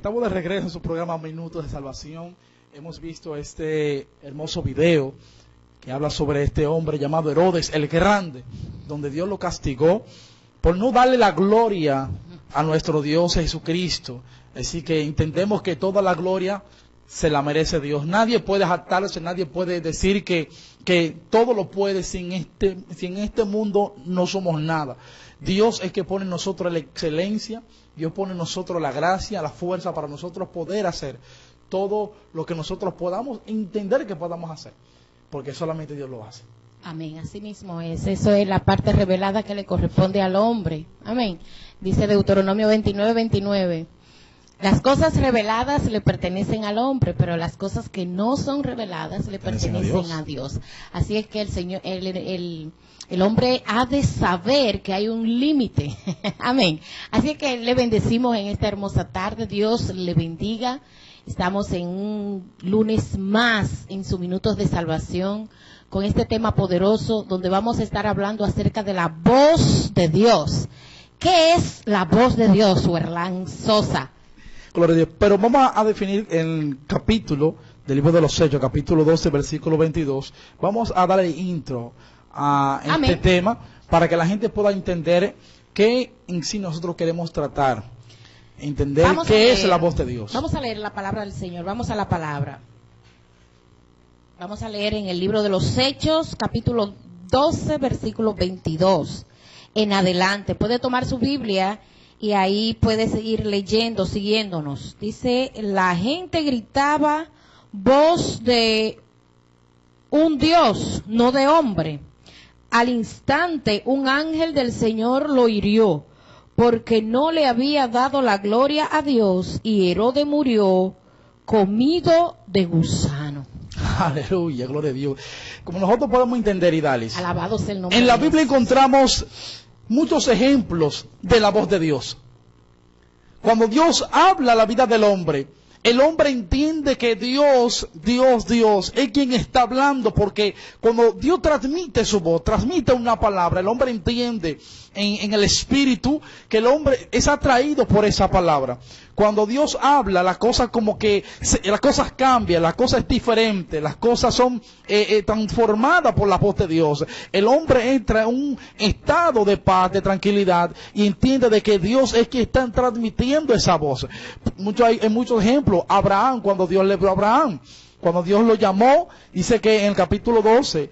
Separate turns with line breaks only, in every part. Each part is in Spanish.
estamos de regreso en su programa Minutos de Salvación. Hemos visto este hermoso video que habla sobre este hombre llamado Herodes el Grande, donde Dios lo castigó por no darle la gloria a nuestro Dios Jesucristo. Así que entendemos que toda la gloria se la merece Dios. Nadie puede jactarse, nadie puede decir que todo lo puede si en este mundo no somos nada. Dios es que pone en nosotros la excelencia, Dios pone en nosotros la gracia, la fuerza para nosotros poder hacer todo lo que nosotros podamos entender que podamos hacer, porque solamente Dios lo hace.
Amén, así mismo es. Eso es la parte revelada que le corresponde al hombre. Amén. Dice Deuteronomio 29:29. Las cosas reveladas le pertenecen al hombre, pero las cosas que no son reveladas le pertenecen a Dios. Así es que el Señor, el hombre ha de saber que hay un límite. Amén. Así es que le bendecimos en esta hermosa tarde. Dios le bendiga. Estamos en un lunes más en sus Minutos de Salvación con este tema poderoso donde vamos a estar hablando acerca de la voz de Dios. ¿Qué es la voz de Dios, Werlan Sosa?
Gloria a Dios. Pero vamos a definir el capítulo del libro de los Hechos, capítulo 12, versículo 22. Vamos a darle intro a este tema para que la gente pueda entender qué en sí nosotros queremos tratar. Entender qué es la voz de Dios.
Vamos a leer la palabra del Señor. Vamos a la palabra. Vamos a leer en el libro de los Hechos, capítulo 12, versículo 22. En adelante. Puede tomar su Biblia y ahí puede seguir leyendo, siguiéndonos. Dice, la gente gritaba, voz de un Dios, no de hombre. Al instante, un ángel del Señor lo hirió, porque no le había dado la gloria a Dios, y Herodes murió comido de gusano.
Aleluya, gloria a Dios. Como nosotros podemos entender, Idalis,
alabado sea el nombre
en la
de
Biblia
Dios.
Encontramos muchos ejemplos de la voz de Dios. Cuando Dios habla a la vida del hombre, el hombre entiende que Dios es quien está hablando, porque cuando Dios transmite su voz, transmite una palabra, el hombre entiende en el espíritu que el hombre es atraído por esa palabra. Cuando Dios habla, las cosas como que, las cosas cambian, las cosas es diferente, las cosas son transformadas por la voz de Dios. El hombre entra en un estado de paz, de tranquilidad, y entiende de que Dios es quien está transmitiendo esa voz. Hay muchos ejemplos. Abraham, cuando Dios le habló a Abraham, cuando Dios lo llamó, dice que en el capítulo 12,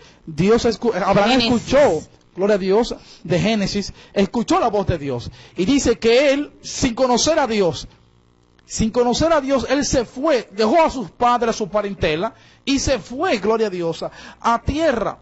Abraham escuchó, gloria a Dios, de Génesis, escuchó la voz de Dios. Y dice que él, sin conocer a Dios, él se fue, dejó a sus padres, a su parentela, y se fue, gloria a Dios, a tierra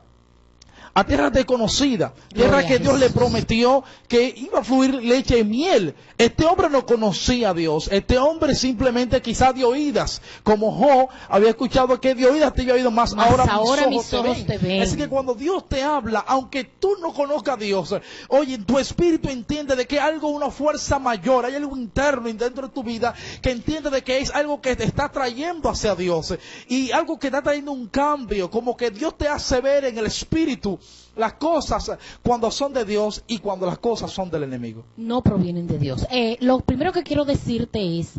desconocida, tierra que Dios le prometió que iba a fluir leche y miel. Este hombre no conocía a Dios, este hombre simplemente quizás de oídas, como Job había escuchado que de oídas te había oído más ahora mis ojos te ven. Así que cuando Dios te habla, aunque tú no conozcas a Dios, oye, tu espíritu entiende de que hay algo, una fuerza mayor, hay algo interno dentro de tu vida que entiende de que es algo que te está trayendo hacia Dios y algo que está trayendo un cambio, como que Dios te hace ver en el espíritu las cosas cuando son de Dios y cuando las cosas son del enemigo.
No provienen de Dios. Lo primero que quiero decirte es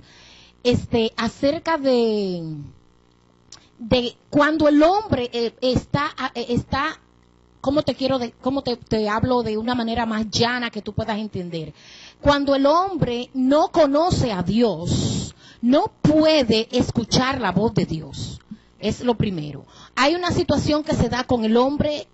acerca de cuando el hombre está ¿cómo te hablo de una manera más llana que tú puedas entender? Cuando el hombre no conoce a Dios, no puede escuchar la voz de Dios. Es lo primero. Hay una situación que se da con el hombre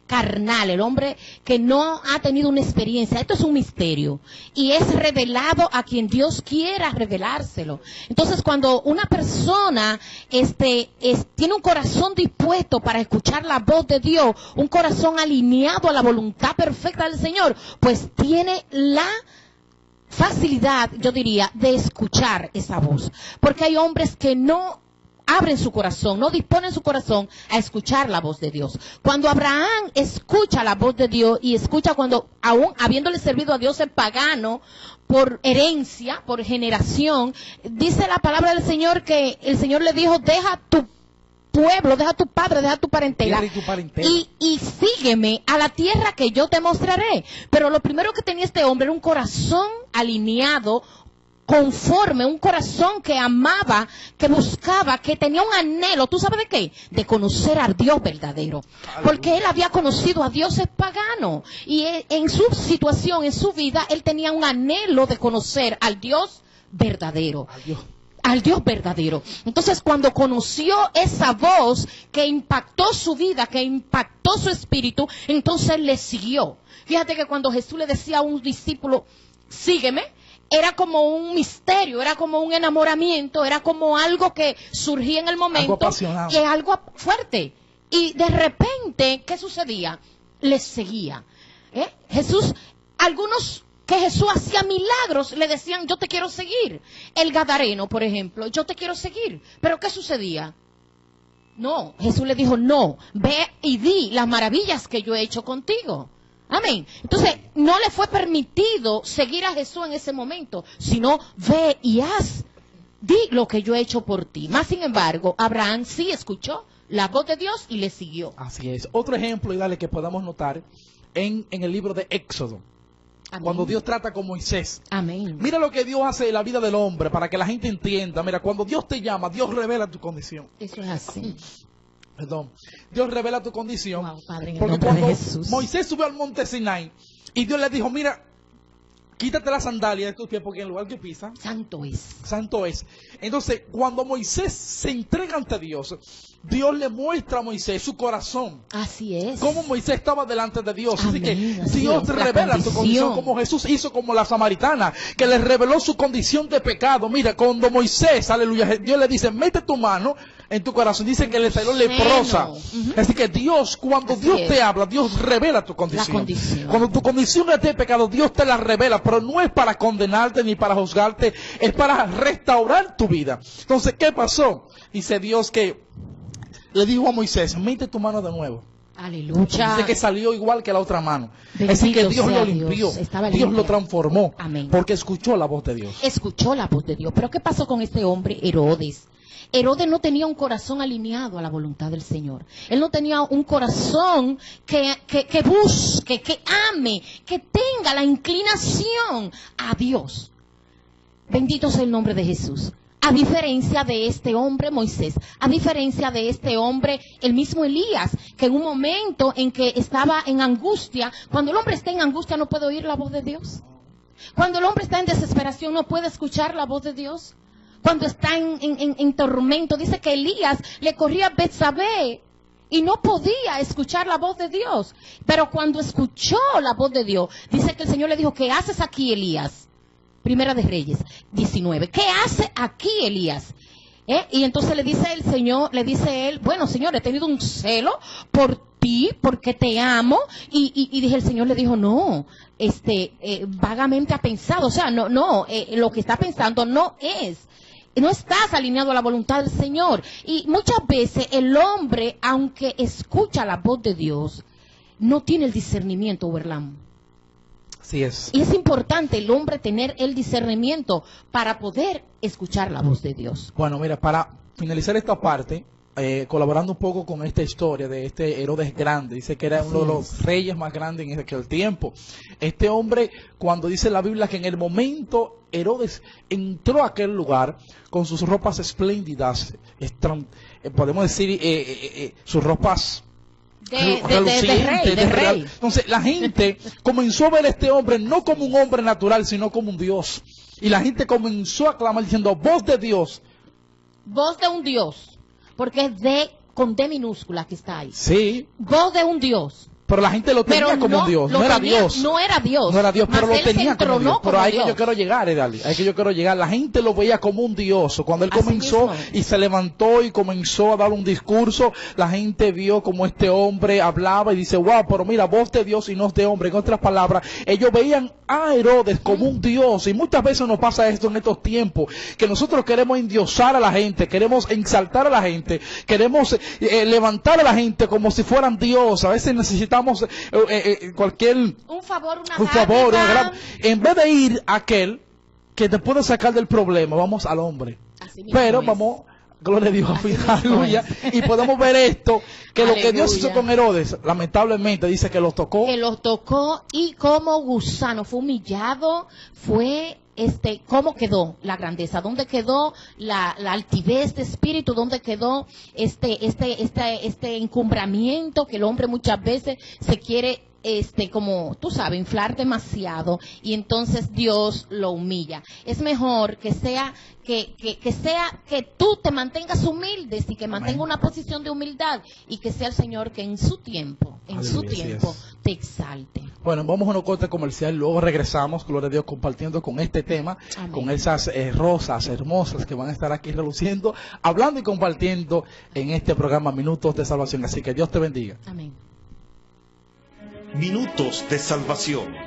carnal, el hombre que no ha tenido una experiencia. Esto es un misterio y es revelado a quien Dios quiera revelárselo. Entonces, cuando una persona tiene un corazón dispuesto para escuchar la voz de Dios, un corazón alineado a la voluntad perfecta del Señor, pues tiene la facilidad, yo diría, de escuchar esa voz. Porque hay hombres que no abren su corazón, no disponen su corazón a escuchar la voz de Dios. Cuando Abraham escucha la voz de Dios y escucha cuando, aún habiéndole servido a Dios el pagano, por herencia, por generación, dice la palabra del Señor que el Señor le dijo, deja tu pueblo, deja tu padre, deja tu parentela y sígueme a la tierra que yo te mostraré. Pero lo primero que tenía este hombre era un corazón alineado conforme, un corazón que amaba, que buscaba, que tenía un anhelo, ¿tú sabes de qué? De conocer al Dios verdadero. Porque él había conocido a dioses paganos. Y en su situación, en su vida, él tenía un anhelo de conocer al Dios verdadero. Al Dios verdadero. Entonces, cuando conoció esa voz que impactó su vida, que impactó su espíritu, entonces él le siguió. Fíjate que cuando Jesús le decía a un discípulo, sígueme, era como un misterio, era como un enamoramiento, era como algo que surgía en el momento,
algo apasionado,
que algo fuerte. Y de repente, ¿qué sucedía? Les seguía. Algunos que Jesús hacía milagros le decían, yo te quiero seguir. El Gadareno, por ejemplo, yo te quiero seguir. Pero ¿qué sucedía? No, Jesús le dijo, no, ve y di las maravillas que yo he hecho contigo. Amén. Entonces, no le fue permitido seguir a Jesús en ese momento, sino ve y haz, di lo que yo he hecho por ti. Más sin embargo, Abraham sí escuchó la voz de Dios y le siguió.
Así es. Otro ejemplo, y dale, que podamos notar en el libro de Éxodo.
Amén.
Cuando Dios trata con Moisés.
Amén.
Mira lo que Dios hace en la vida del hombre para que la gente entienda. Mira, cuando Dios te llama, Dios revela tu condición.
Eso es así.
Perdón. Dios revela tu condición.
Wow, Padre, en el
porque
nombre
cuando
de Jesús.
Moisés subió al monte Sinai y Dios le dijo, mira, quítate la sandalia de tus pies porque en el lugar que pisa,
santo es.
santo es. Entonces, cuando Moisés se entrega ante Dios, Dios le muestra a Moisés su corazón.
Así es.
Cómo Moisés estaba delante de Dios.
Amén,
Así que
así
Dios
es, la
revela su condición,
condición.
como Jesús hizo como la samaritana, que le reveló su condición de pecado. Mira, cuando Moisés, aleluya, Dios le dice, mete tu mano en tu corazón. Dice que le salió leprosa. Así que Dios, cuando
Así
Dios
es.
te habla, Dios revela tu condición.
La condición.
Cuando tu condición es de pecado, Dios te la revela, pero no es para condenarte ni para juzgarte, es para restaurar tu vida. Entonces, ¿qué pasó? Dice Dios que le dijo a Moisés, mete tu mano de nuevo.
Aleluya.
Dice que salió igual que la otra mano.
Bendito
Así que Dios
sea
lo
Dios.
limpió.
Estaba
Dios
limpia.
lo transformó.
Amén.
Porque escuchó la voz de Dios.
Escuchó la voz de Dios. Pero ¿qué pasó con este hombre, Herodes? Herodes no tenía un corazón alineado a la voluntad del Señor. Él no tenía un corazón que busque, que ame, que tenga la inclinación a Dios. Bendito sea el nombre de Jesús. A diferencia de este hombre Moisés, a diferencia de este hombre, el mismo Elías, que en un momento en que estaba en angustia, cuando el hombre está en angustia no puede oír la voz de Dios. Cuando el hombre está en desesperación no puede escuchar la voz de Dios. Cuando está en tormento, dice que Elías le corría a Betsabé y no podía escuchar la voz de Dios. Pero cuando escuchó la voz de Dios, dice que el Señor le dijo, ¿qué haces aquí, Elías? Primera de Reyes 19. ¿Qué hace aquí, Elías? Y entonces le dice el Señor, le dice él, bueno, Señor, he tenido un celo por ti, porque te amo. Y dije, el Señor le dijo, no, vagamente ha pensado, o sea, no, lo que está pensando no estás alineado a la voluntad del Señor. Y muchas veces el hombre, aunque escucha la voz de Dios, no tiene el discernimiento, Werlam.
Así es.
Y es importante el hombre tener el discernimiento para poder escuchar la voz de Dios.
Bueno, mira, para finalizar esta parte, colaborando un poco con esta historia de este Herodes grande, dice que era uno de los reyes más grandes en aquel tiempo. Este hombre, cuando dice la Biblia que en el momento Herodes entró a aquel lugar con sus ropas espléndidas, podemos decir, sus ropas
de rey.
Entonces la gente comenzó a ver a este hombre no como un hombre natural, sino como un Dios. Y la gente comenzó a clamar diciendo, voz de Dios.
Voz de un Dios. Porque es con D minúscula que está ahí.
Sí.
Voz de un Dios.
Pero la gente lo tenía como un Dios, no era Dios.
No era Dios.
No era Dios, pero lo tenía como Dios. Pero ahí que yo quiero llegar, Edali. Ahí que yo quiero llegar. La gente lo veía como un Dios. Cuando él comenzó y se levantó y comenzó a dar un discurso, la gente vio como este hombre hablaba y dice, wow, pero mira, voz de Dios y no de hombre. En otras palabras, ellos veían a Herodes como un Dios. Y muchas veces nos pasa esto en estos tiempos, que nosotros queremos endiosar a la gente, queremos exaltar a la gente, queremos levantar a la gente como si fueran Dios. A veces necesitamos cualquier
un favor,
en vez de ir a aquel que te puede sacar del problema, vamos al hombre. Pero vamos, gloria a Dios, aleluya, y podemos ver esto, que aleluya. Lo que Dios hizo con Herodes, lamentablemente dice que los tocó.
Que los tocó y como gusano, fue humillado, fue ¿cómo quedó la grandeza? ¿Dónde quedó la altivez de espíritu? ¿Dónde quedó este encumbramiento que el hombre muchas veces se quiere, como tú sabes, inflar demasiado, y entonces Dios lo humilla? Es mejor que sea que tú te mantengas humilde y que mantenga una posición de humildad, y que sea el Señor que en su tiempo te exalte.
Bueno, vamos a una corte comercial, luego regresamos, gloria a Dios, compartiendo con este tema. Amén. Con esas rosas hermosas que van a estar aquí reluciendo, hablando y compartiendo en este programa Minutos de Salvación. Así que Dios te bendiga.
Amén.
Minutos de Salvación.